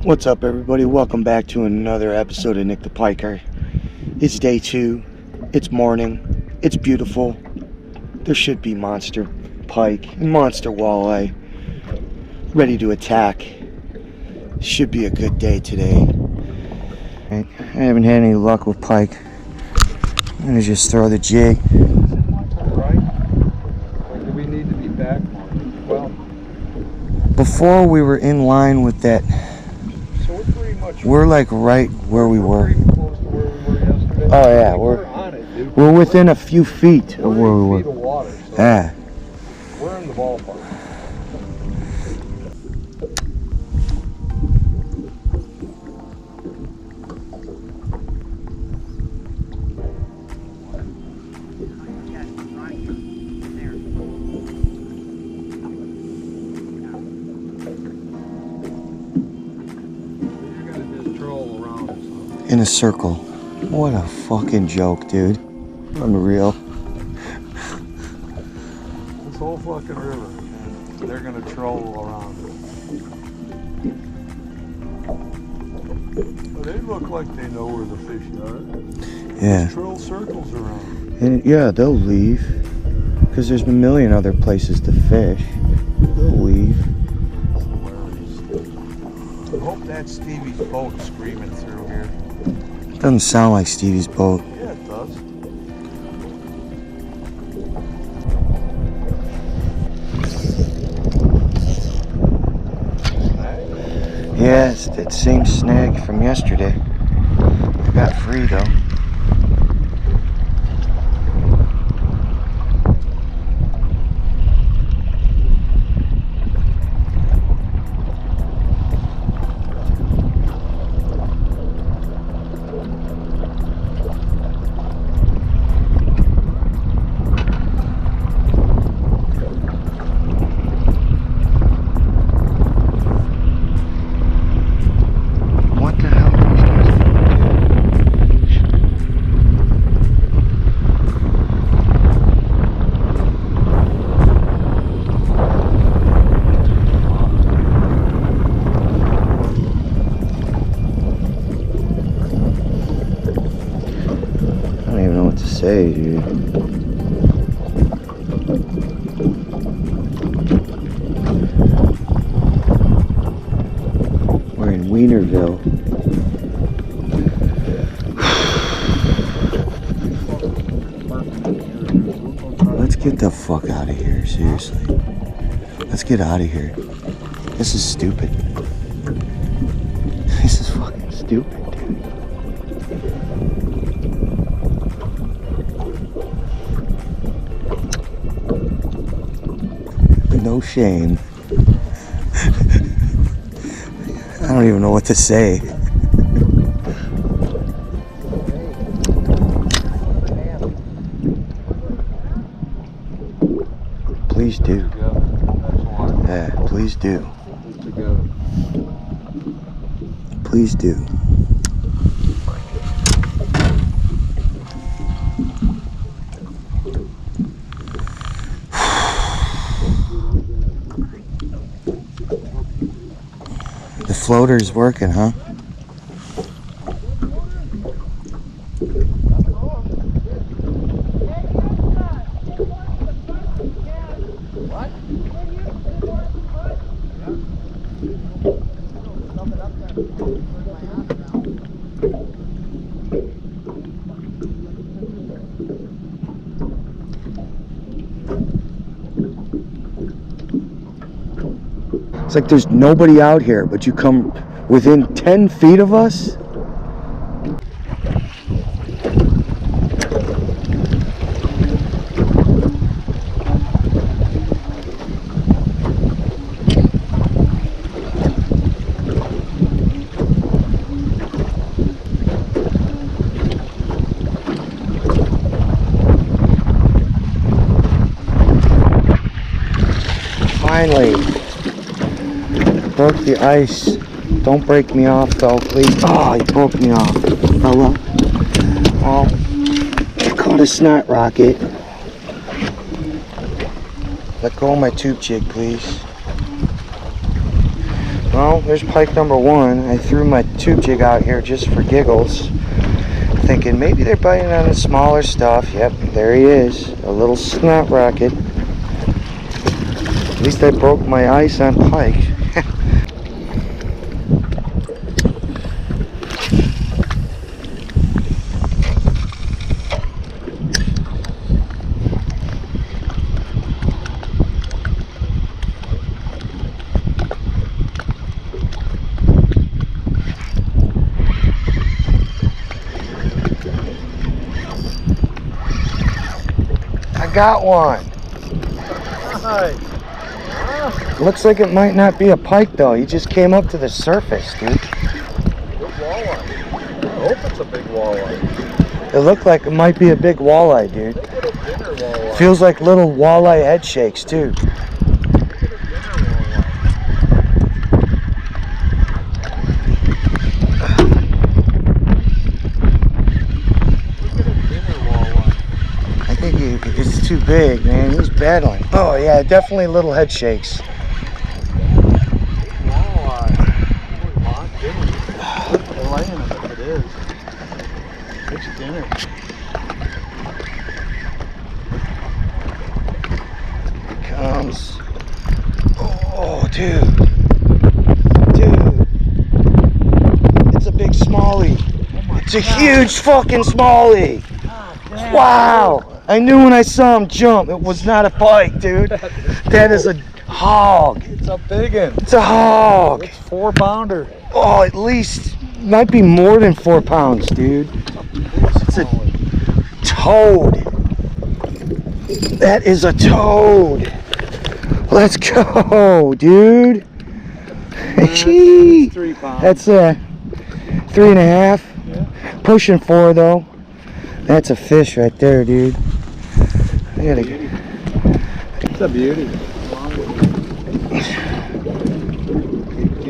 What's up, everybody? Welcome back to another episode of Nick the Piker. It's day 2. It's morning. It's beautiful. There should be monster pike and monster walleye ready to attack. Should be a good day today. I haven't had any luck with pike. I'm gonna just throw the jig. Right? Or do we need to be back more? Well, before we were in line with that. so we're pretty much. We're like right where we were. Pretty close to where we were yesterday. Oh yeah, we're on it, dude. We're within a few feet of where we were. Feet of water, so Yeah. we're in the ballpark. In a circle. What a fucking joke, dude. Unreal. This whole fucking river, they're gonna troll around it. Well, they look like they know where the fish are. Yeah. Just troll circles around. And yeah, they'll leave. Because there's a million other places to fish. They'll leave. I hope that's Stevie's boat screaming through here. Doesn't sound like Stevie's boat. Yeah, it does. Yeah, it's that same snag from yesterday. I got free though. Say, dude. We're in Wienerville. Let's get the fuck out of here, seriously. Let's get out of here. This is stupid. This is fucking stupid, dude. No shame. I don't even know what to say. Please do. Yeah, please do. Please do. The floater's working, huh? It's like there's nobody out here, but you come within 10 feet of us? Finally. Broke the ice. Don't break me off though, please. Oh, you broke me off, fella. Oh, I caught a snot rocket. Let go of my tube jig, please. Well, Well, there's pike number one. I threw my tube jig out here just for giggles, thinking maybe they're biting on the smaller stuff. Yep, there he is, a little snot rocket. At least I broke my ice on pike. Got one. Nice. Looks like it might not be a pike though. He just came up to the surface, dude. Good walleye. I hope it's a big walleye. It looked like it might be a big walleye, dude. Look at a dinner walleye. Feels like little walleye head shakes too. It's too big, man. He's battling. Oh yeah, definitely little head shakes. Walleye. They're laying it if it is. It's dinner. Here comes. Oh, dude. Dude. It's a big smallie. Oh it's a huge fucking smallie. Wow. I knew when I saw him jump, it was not a pike, dude. That is a hog. It's a big one. It's a hog. It's 4-pounder. Oh, at least, might be more than 4 pounds, dude. It's a toad. That is a toad. Let's go, dude. It's 3 pounds. That's a 3.5. Yeah. Pushing 4 though. That's a fish right there, dude. I gotta get. It's a beauty.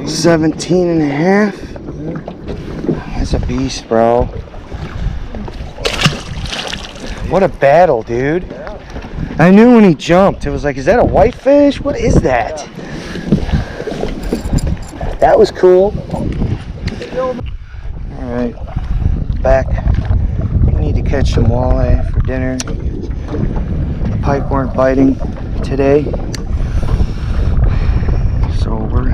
17.5. That's a beast, bro. What a battle, dude. I knew when he jumped. It was like, is that a whitefish? What is that? That was cool. Alright. Back. We need to catch some walleye for dinner. The pike weren't biting today. So we're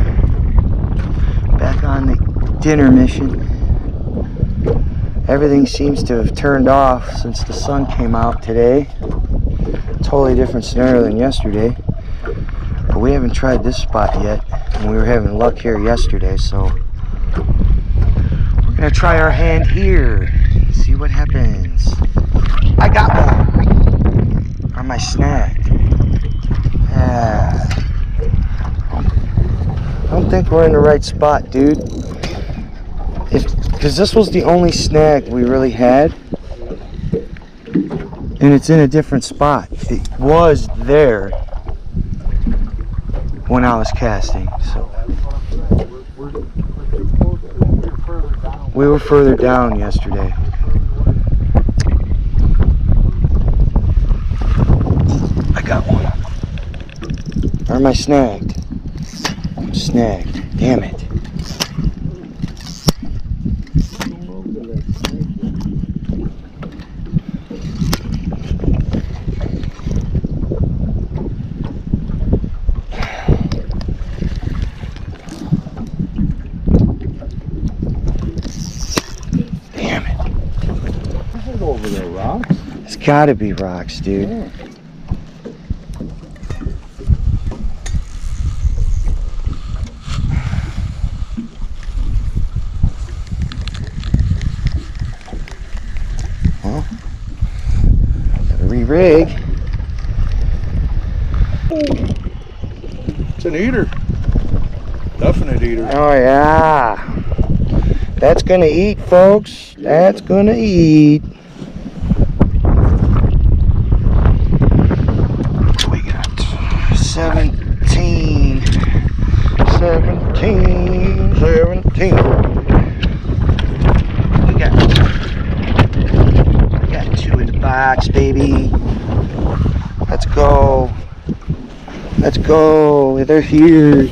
back on the dinner mission. Everything seems to have turned off since the sun came out today. Totally different scenario than yesterday. But we haven't tried this spot yet. And we were having luck here yesterday, so we're gonna try our hand here. See what happens. I got one. Or my snagged. Yeah. I don't think we're in the right spot, dude. Because this was the only snag we really had. And it's in a different spot. It was there when I was casting. So we were further down yesterday. I got one. Or am I snagged? I'm snagged. Damn it. Over there, rocks? It's gotta be rocks, dude. Yeah. Well, gotta re-rig. It's an eater. Definite eater. Oh yeah. That's gonna eat, folks. That's gonna eat. We got 17. 17. 17. We got 2 in the box, baby. Let's go. Let's go. They're here.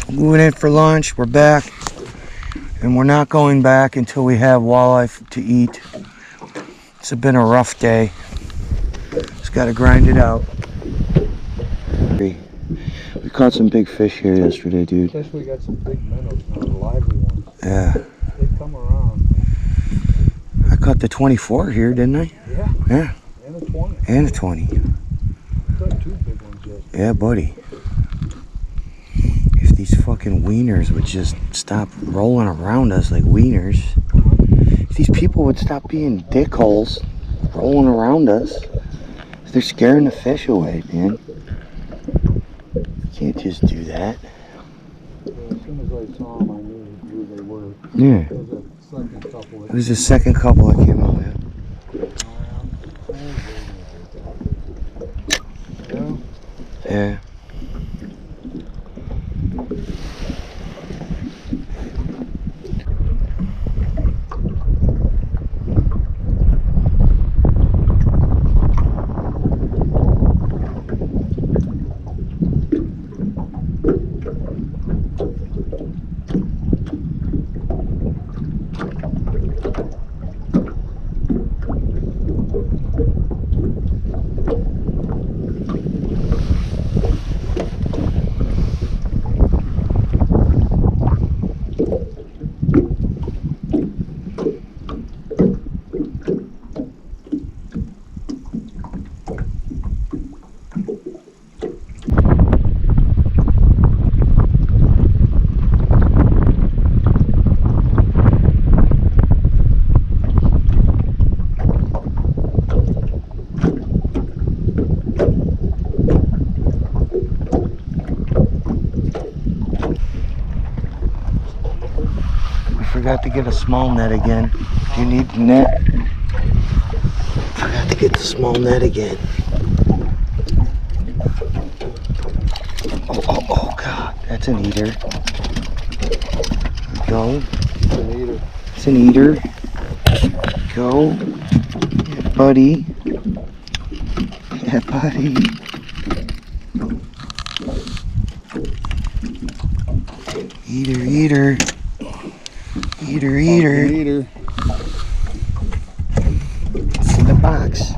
Moving in for lunch, we're back, and we're not going back until we have walleye to eat. It's been a rough day. Just gotta grind it out. We caught some big fish here yesterday, dude. Guess we got some big minnows now, the lively ones. Yeah. They come around. I caught the 24 here, didn't I? Yeah. Yeah. And a 20. And a 20. I caught 2 big ones yesterday. Yeah, buddy. If these fucking wieners would just stop rolling around us like wieners. If these people would stop being dickholes rolling around us. They're scaring the fish away, man. You can't just do that. Yeah, as soon as I saw them, I knew who they were. Yeah. It was the second couple that came out, man. Yeah. Forgot to get a small net again. Do you need the net? Forgot to get the small net again. Oh God, that's an eater. Go. It's an eater. Go. Yeah, buddy. Yeah, buddy. Eater. Eater. It's in the box.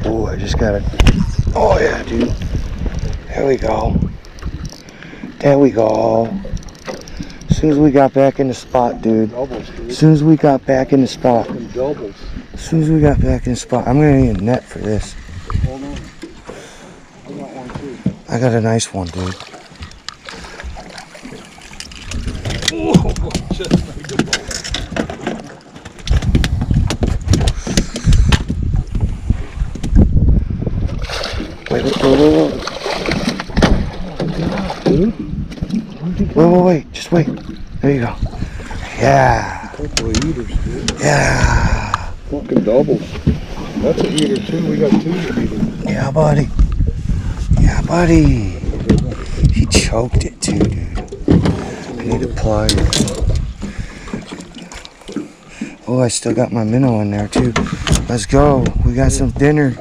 Oh, I just got it. Oh yeah, dude. There we go. There we go. As soon as we got back in the spot, dude. As soon as we got back in the spot. As soon as we got back in the spot. I'm gonna need a net for this. Hold on. I got one too. I got a nice one, dude. Oh, just made the boat. Wait. Wait. Just wait. There you go. Yeah. A couple of eaters, dude. Yeah. Fucking doubles. That's an eater too. We got 2 eaters. Yeah, buddy. He choked it too, dude. I need a pliers. Oh, I still got my minnow in there too. Let's go. We got some dinner.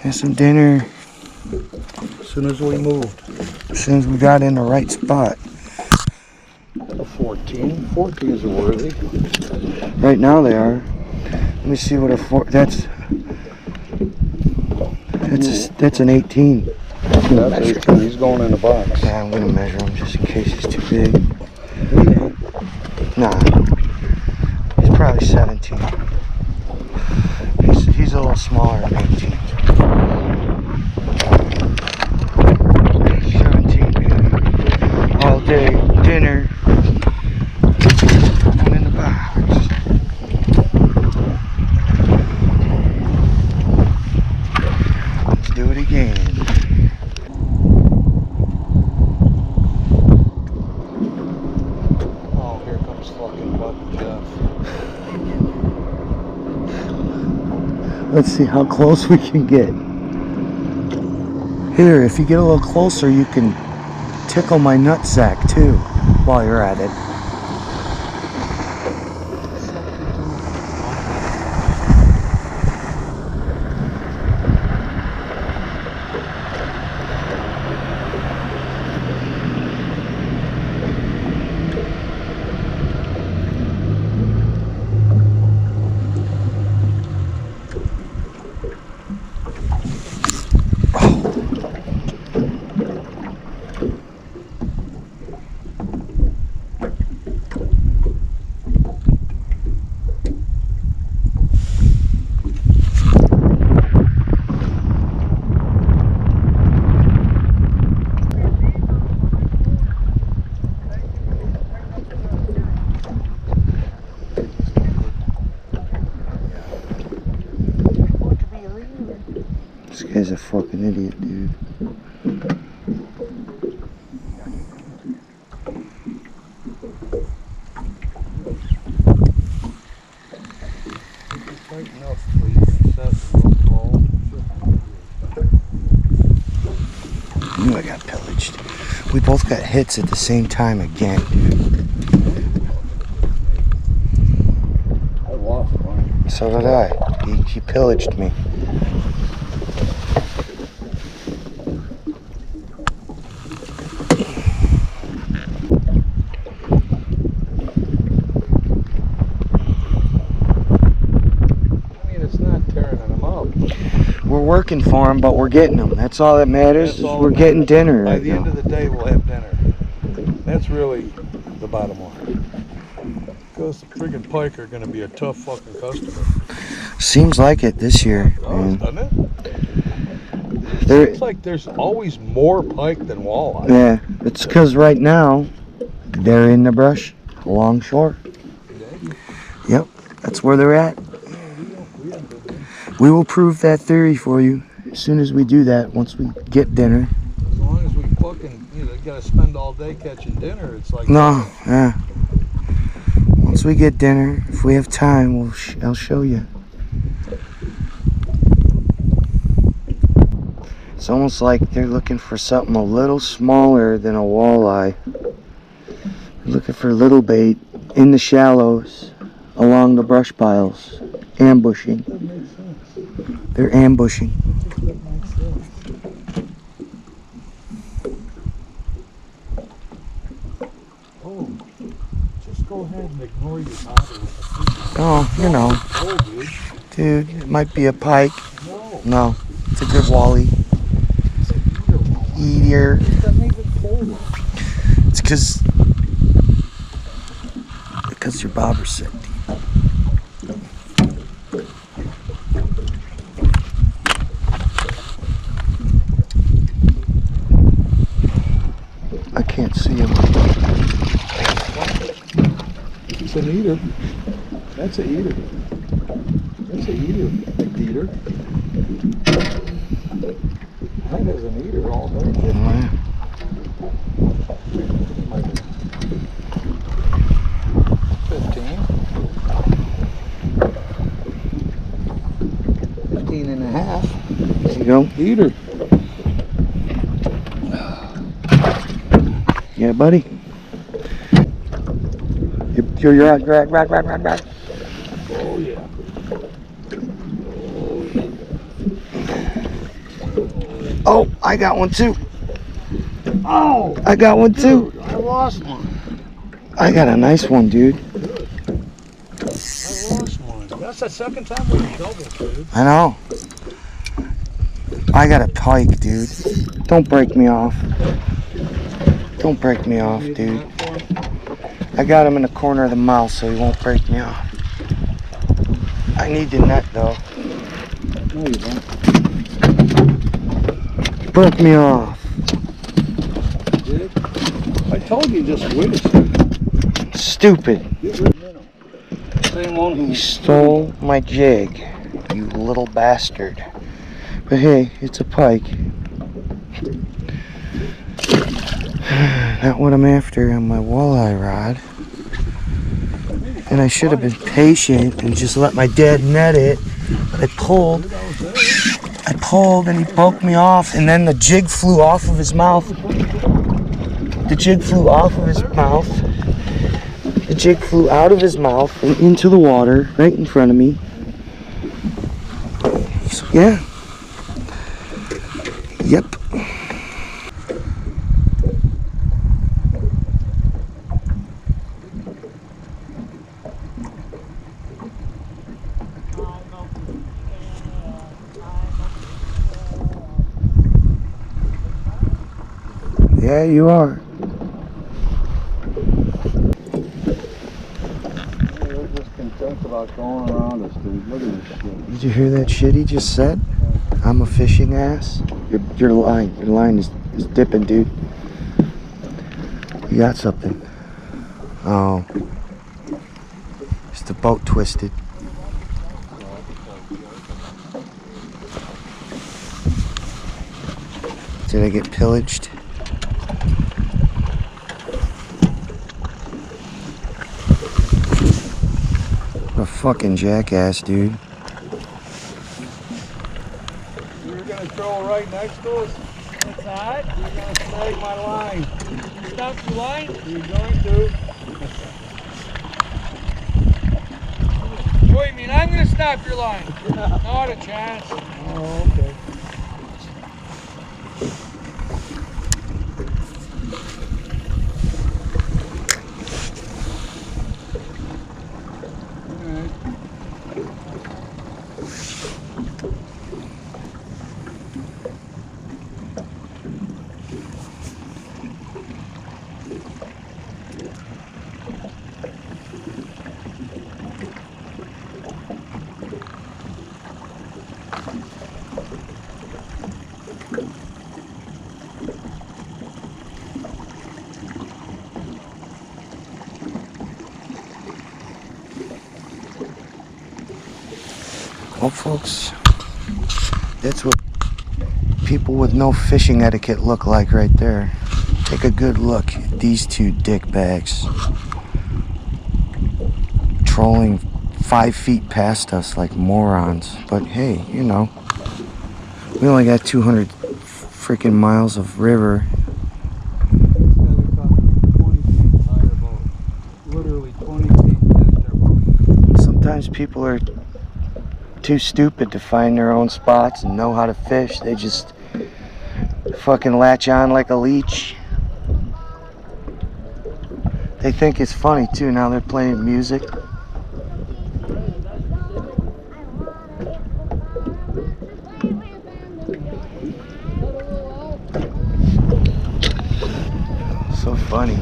As soon as we moved. As soon as we got in the right spot. A 14. 14s are worthy. Right now they are. Let me see what that's an 18. That's 18. He's going in the box. Yeah, I'm gonna measure him just in case he's too big. Nah, he's probably 17. He's a little smaller than 18. 17, baby. All day dinner. One in the box. Let's do it again. Oh, here comes fucking Buck Jeff. Let's see how close we can get. Here, if you get a little closer, you can tickle my nutsack too while you're at it. This guy's a fucking idiot, dude. I knew I got pillaged. We both got hits at the same time again, dude. I lost one. So did I. He pillaged me. We're working for him, but we're getting them. That's all that matters. We're getting dinner. By the end of the day, we'll have dinner. That's really the bottom line. Because the friggin' pike are going to be a tough fucking customer. Seems like it this year. Doesn't it? Seems like there's always more pike than walleye. Yeah, it's because right now they're in the brush along shore. Yep, that's where they're at. We will prove that theory for you as soon as we do that, once we get dinner. As long as we fucking, gotta spend all day catching dinner, it's like... No, yeah. Once we get dinner, if we have time, I'll show you. It's almost like they're looking for something a little smaller than a walleye. They're looking for little bait in the shallows, along the brush piles, ambushing. That makes sense. They're ambushing. That makes sense. Oh, just go ahead and ignore your bottle with the fish. Oh, you know. Oh, Dude, it might be a pike. no. No, it's a good wally. It's an eater. Eater. It doesn't even hold. It's because your bobber's sick. I can't see him. It's an eater. That's an eater. That's an eater. Big eater. That is an eater all day. Oh, yeah. 15 and a half. There you go. Eater. Yeah, buddy. You're right. Oh yeah. Oh, I got one too. Oh, I got one too. dude, I lost one. I got a nice one, dude. I lost one. That's the second time we doubled, dude. I know. I got a pike, dude. Don't break me off. Don't break me off, dude. I got him in the corner of the mouth so he won't break me off. I need the net though. No, you don't. You broke me off. Did? I told you just wait a second. Stupid. Get rid of Minnow. Same one who You stole my jig, you little bastard. But hey, it's a pike. Not what I'm after on my walleye rod. And I should have been patient and just let my dad net it. But I pulled and he broke me off, and then the jig flew off of his mouth. The jig flew off of his mouth. The jig flew out of his mouth and into the water right in front of me. So yeah. Yep. Yeah, you are. They're just content about going around us, dude. Look at this shit. Did you hear that shit he just said? I'm a fishing ass. Your line is dipping, dude. You got something. Oh. It's the boat twisted. Did I get pillaged? What a fucking jackass, dude. You're gonna throw right next to us? What's that? You're gonna snag my line. You stop the line? You're going to. What do you mean? I'm gonna stop your line. Not a chance. Oh, okay. Well, folks, that's what people with no fishing etiquette look like right there. Take a good look at these two dickbags trolling 5 feet past us like morons. But hey, you know, we only got 200 freaking miles of river. Literally 20 feet past their boat. Sometimes people are too stupid to find their own spots and know how to fish. They just fucking latch on like a leech. They think it's funny too. Now they're playing music. So funny.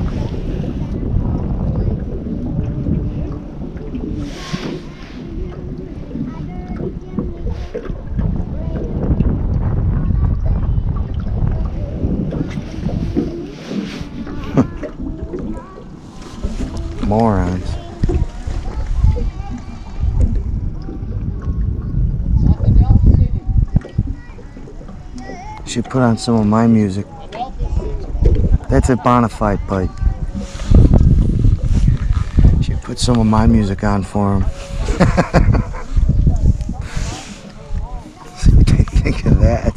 Morons. Should put on some of my music. That's a bona fide pike. Should put some of my music on for him. Think of that.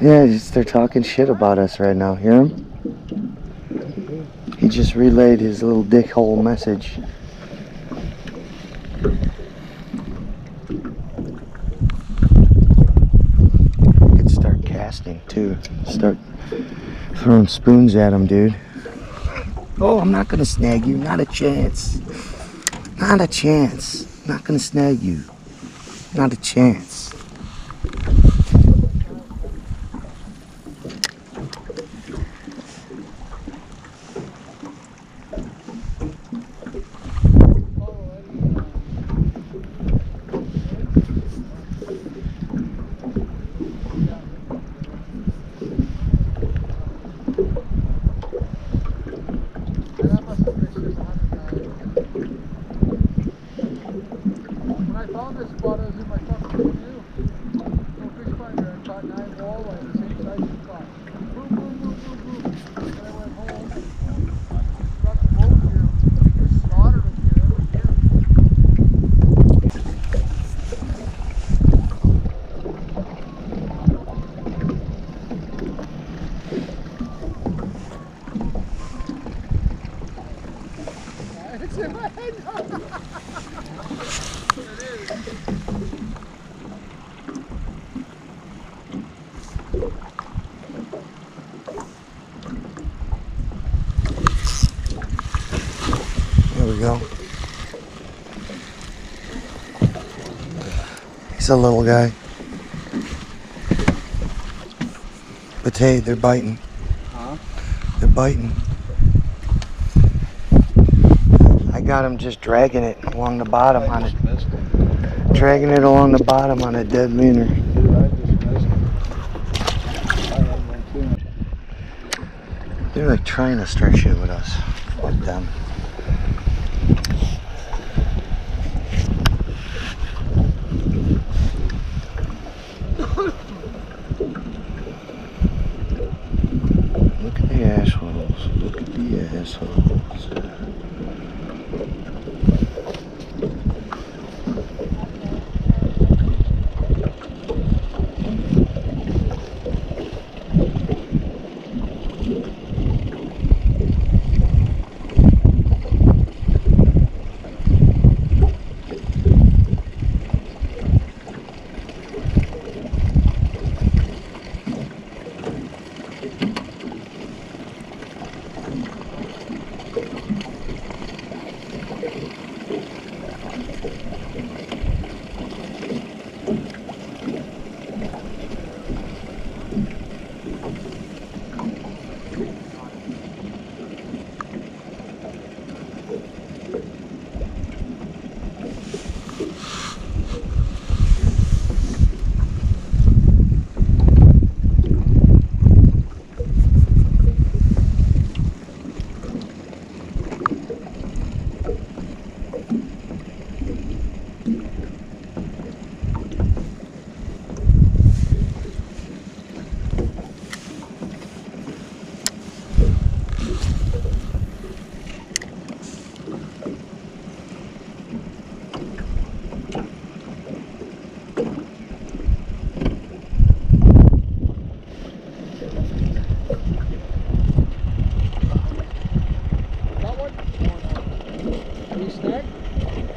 Yeah, they're talking shit about us right now. Hear him? He just relayed his little dickhole message. Could start casting too. Start throwing spoons at him, dude. Oh, I'm not gonna snag you. Not a chance. Not a chance. Not gonna snag you. Not a chance. When I found this spot, I was in my fucking canoe. No fish finder. I caught 9 walleye, the same size you caught. Boom, boom, boom, boom, boom. Then I went home, brought the boat here. We just slaughtered them here every year. It's in my head. There we go. He's a little guy. But hey, they're biting. Huh? They're biting. I got him just dragging it along the bottom on it. Dragging it along the bottom on a dead leaner. Dude, I just missed him. I had one too. They're like trying to start shit with us. Fuck them. Look at the assholes. Look at the assholes.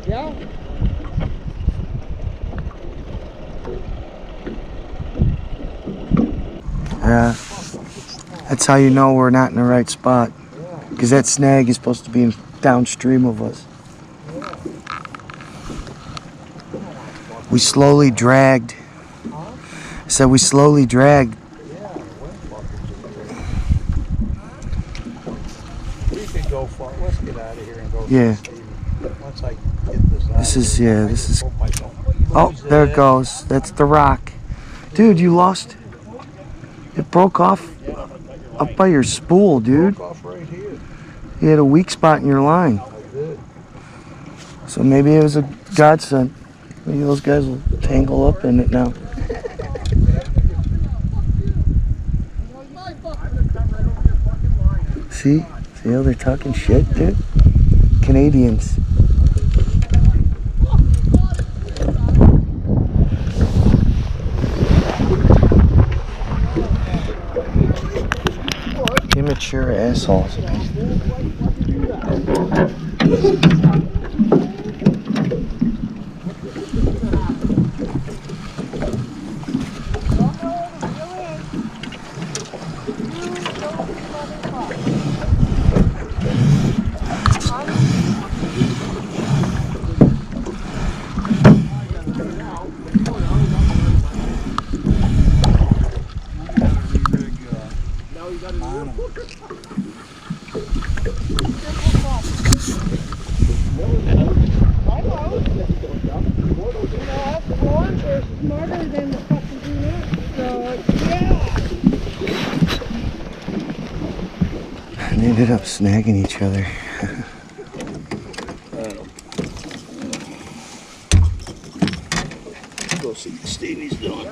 Yeah? Yeah. That's how you know we're not in the right spot. Because that snag is supposed to be downstream of us. We slowly dragged. So we slowly dragged. We could go far. Let's get out of here and go. Yeah. Once I get this out. This is, yeah, this is. Hope I don't Oh, lose there that. it goes. That's the rock. Dude, you lost. It broke off. up by your spool, dude. Broke off right here. You had a weak spot in your line. I did. So maybe it was a godsend. Maybe those guys will tangle up in it now. See? See how they're talking shit, dude? Canadians. Immature assholes, man. Smarter than the fucking peanut. So, yeah. And they ended up snagging each other. Go see what Stevie's doing.